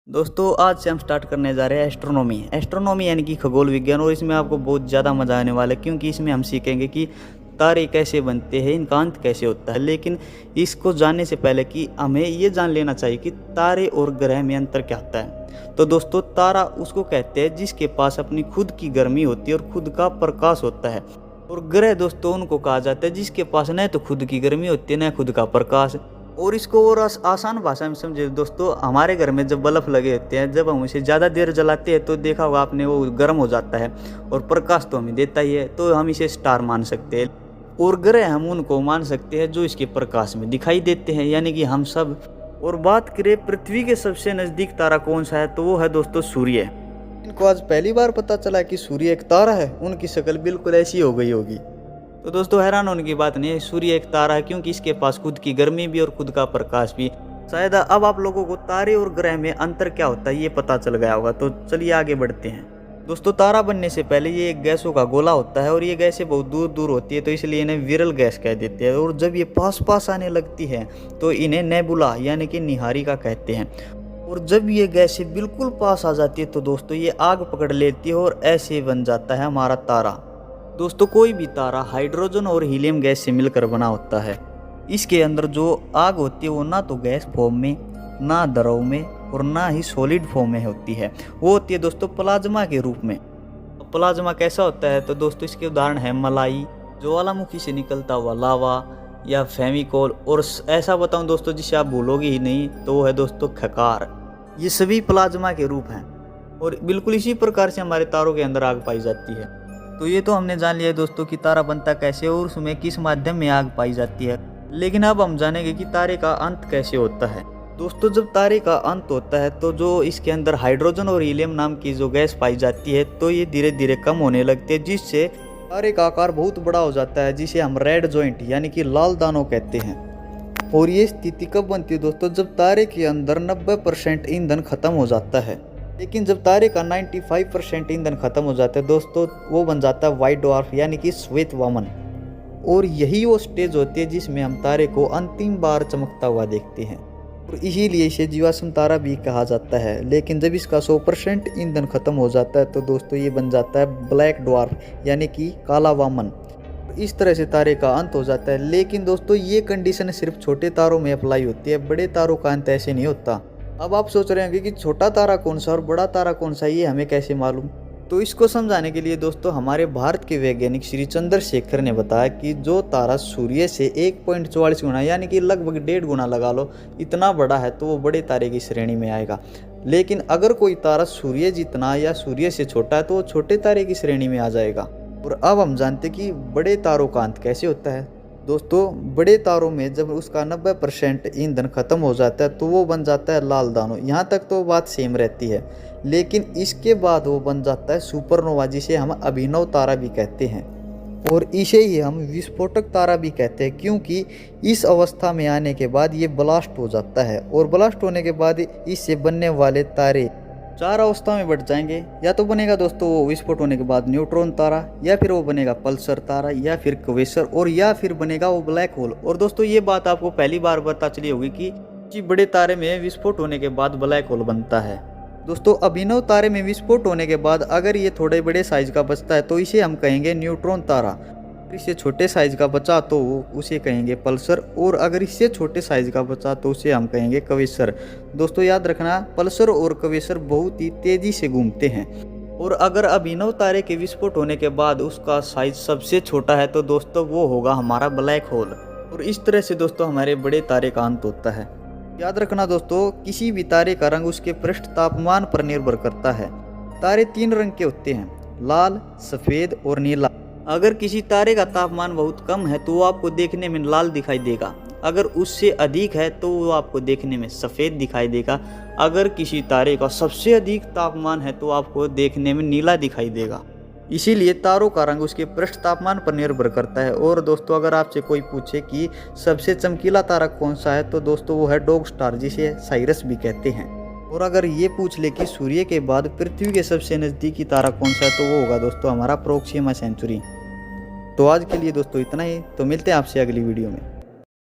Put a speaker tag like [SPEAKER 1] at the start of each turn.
[SPEAKER 1] दोस्तों आज से हम स्टार्ट करने जा रहे हैं एस्ट्रोनॉमी। एस्ट्रोनॉमी यानी कि खगोल विज्ञान, और इसमें आपको बहुत ज़्यादा मज़ा आने वाला है क्योंकि इसमें हम सीखेंगे कि तारे कैसे बनते हैं, इनका अंत कैसे होता है। लेकिन इसको जानने से पहले कि हमें ये जान लेना चाहिए कि तारे और ग्रह में अंतर क्या होता है। तो दोस्तों तारा उसको कहते हैं जिसके पास अपनी खुद की गर्मी होती है और खुद का प्रकाश होता है, और ग्रह दोस्तों उनको कहा जाता है जिसके पास न तो खुद की गर्मी होती है न खुद का प्रकाश। और इसको और आसान भाषा में समझे दोस्तों, हमारे घर में जब बल्ब लगे होते हैं, जब हम उसे ज़्यादा देर जलाते हैं तो देखा होगा आपने वो गर्म हो जाता है और प्रकाश तो हमें देता ही है, तो हम इसे स्टार मान सकते हैं। और ग्रह हम उनको मान सकते हैं जो इसके प्रकाश में दिखाई देते हैं, यानी कि हम सब। और बात करें पृथ्वी के सबसे नज़दीक तारा कौन सा है, तो वो है दोस्तों सूर्य। इनको आज पहली बार पता चला कि सूर्य एक तारा है, उनकी शक्ल बिल्कुल ऐसी हो गई होगी। तो दोस्तों हैरान होने की बात नहीं है, सूर्य एक तारा है क्योंकि इसके पास खुद की गर्मी भी और खुद का प्रकाश भी। शायद अब आप लोगों को तारे और ग्रह में अंतर क्या होता है ये पता चल गया होगा, तो चलिए आगे बढ़ते हैं। दोस्तों तारा बनने से पहले ये एक गैसों का गोला होता है, और ये गैसें बहुत दूर दूर होती है, तो इसलिए इन्हें विरल गैस कह देते हैं। और जब ये पास पास आने लगती है तो इन्हें नेबुला यानी कि निहारिका कहते हैं। और जब ये गैसें बिल्कुल पास आ जाती है तो दोस्तों ये आग पकड़ लेती है और ऐसे बन जाता है हमारा तारा। दोस्तों कोई भी तारा हाइड्रोजन और हीलियम गैस से मिलकर बना होता है। इसके अंदर जो आग होती है वो ना तो गैस फॉर्म में, ना द्रव में, और ना ही सॉलिड फॉर्म में होती है। वो होती है दोस्तों प्लाज्मा के रूप में। प्लाज्मा कैसा होता है, तो दोस्तों इसके उदाहरण है मलाई, ज्वालामुखी से निकलता हुआ लावा, या फेविकोल। और ऐसा बताऊं दोस्तों जिसे आप भूलोगे ही नहीं, तो वो है दोस्तों खकार। ये सभी प्लाज्मा के रूप हैं, और बिल्कुल इसी प्रकार से हमारे तारों के अंदर आग पाई जाती है। तो ये तो हमने जान लिया दोस्तों कि तारा बनता कैसे और उसमें किस माध्यम में आग पाई जाती है। लेकिन अब हम जानेंगे कि तारे का अंत कैसे होता है। दोस्तों जब तारे का अंत होता है तो जो इसके अंदर हाइड्रोजन और हीलियम नाम की जो गैस पाई जाती है, तो ये धीरे धीरे कम होने लगती है, जिससे तारे का आकार बहुत बड़ा हो जाता है, जिसे हम रेड जॉइंट यानी कि लाल दानव कहते हैं। और ये स्थिति कब बनती है दोस्तों, जब तारे के अंदर 90% ईंधन खत्म हो जाता है। लेकिन जब तारे का 95% ईंधन खत्म हो जाता है दोस्तों, वो बन जाता है व्हाइट ड्वार्फ यानी कि श्वेत वामन। और यही वो स्टेज होती है जिसमें हम तारे को अंतिम बार चमकता हुआ देखते हैं, और इसीलिए इसे जीवाश्म तारा भी कहा जाता है। लेकिन जब इसका 100% ईंधन खत्म हो जाता है तो दोस्तों ये बन जाता है ब्लैक ड्वार्फ यानी कि काला वामन। इस तरह से तारे का अंत हो जाता है। लेकिन दोस्तों ये कंडीशन सिर्फ छोटे तारों में अप्लाई होती है, बड़े तारों का अंत ऐसे नहीं होता। अब आप सोच रहे होंगे कि छोटा तारा कौन सा और बड़ा तारा कौन सा, ये हमें कैसे मालूम। तो इसको समझाने के लिए दोस्तों हमारे भारत के वैज्ञानिक श्री चंद्रशेखर ने बताया कि जो तारा सूर्य से 1.44 गुना यानी कि लगभग 1.5 गुना लगा लो इतना बड़ा है, तो वो बड़े तारे की श्रेणी में आएगा। लेकिन अगर कोई तारा सूर्य जितना या सूर्य से छोटा है तो वो छोटे तारे की श्रेणी में आ जाएगा। और अब हम जानते कि बड़े तारों का अंत कैसे होता है। दोस्तों बड़े तारों में जब उसका 90% ईंधन खत्म हो जाता है तो वो बन जाता है लाल दानव। यहाँ तक तो बात सेम रहती है, लेकिन इसके बाद वो बन जाता है सुपरनोवा, जिसे हम अभिनव तारा भी कहते हैं। और इसे ही हम विस्फोटक तारा भी कहते हैं, क्योंकि इस अवस्था में आने के बाद ये ब्लास्ट हो जाता है। और ब्लास्ट होने के बाद इससे बनने वाले तारे 4 अवस्था में बढ़ जाएंगे। या तो बनेगा दोस्तों वो विस्फोट होने के बाद न्यूट्रॉन तारा, या फिर वो बनेगा पल्सर तारा, या फिर क्वेसर, और या फिर बनेगा वो ब्लैक होल। और दोस्तों ये बात आपको पहली बार पता चली होगी कि बड़े तारे में विस्फोट होने के बाद ब्लैक होल बनता है। दोस्तों अभिनव तारे में विस्फोट होने के बाद अगर ये थोड़े बड़े साइज का बचता है तो इसे हम कहेंगे न्यूट्रॉन तारा। इससे छोटे साइज का बचा तो उसे कहेंगे पल्सर, और अगर इससे छोटे साइज का बचा तो उसे हम कहेंगे क्वेसर। दोस्तों याद रखना पल्सर और क्वेसर बहुत ही तेजी से घूमते हैं। और अगर अभिनव तारे के विस्फोट होने के बाद उसका साइज सबसे छोटा है तो दोस्तों वो होगा हमारा ब्लैक होल। और इस तरह से दोस्तों हमारे बड़े तारे का अंत होता है। याद रखना दोस्तों किसी भी तारे का रंग उसके पृष्ठ तापमान पर निर्भर करता है। तारे 3 रंग के होते हैं, लाल, सफ़ेद और नीला। अगर किसी तारे का तापमान बहुत कम है तो वो आपको देखने में लाल दिखाई देगा, अगर उससे अधिक है तो वो आपको देखने में सफ़ेद दिखाई देगा, अगर किसी तारे का सबसे अधिक तापमान है तो आपको देखने में नीला दिखाई देगा। इसीलिए तारों का रंग उसके पृष्ठ तापमान पर निर्भर करता है। और दोस्तों अगर आपसे कोई पूछे कि सबसे चमकीला तारा कौन सा है, तो दोस्तों वो है डॉग स्टार, जिसे साइरस भी कहते हैं। और अगर ये पूछ ले कि सूर्य के बाद पृथ्वी के सबसे नज़दीकी तारा कौन सा है, तो वो होगा दोस्तों हमारा प्रोक्सिमा सेंचुरी। तो आज के लिए दोस्तों इतना ही, तो मिलते हैं आपसे अगली वीडियो में।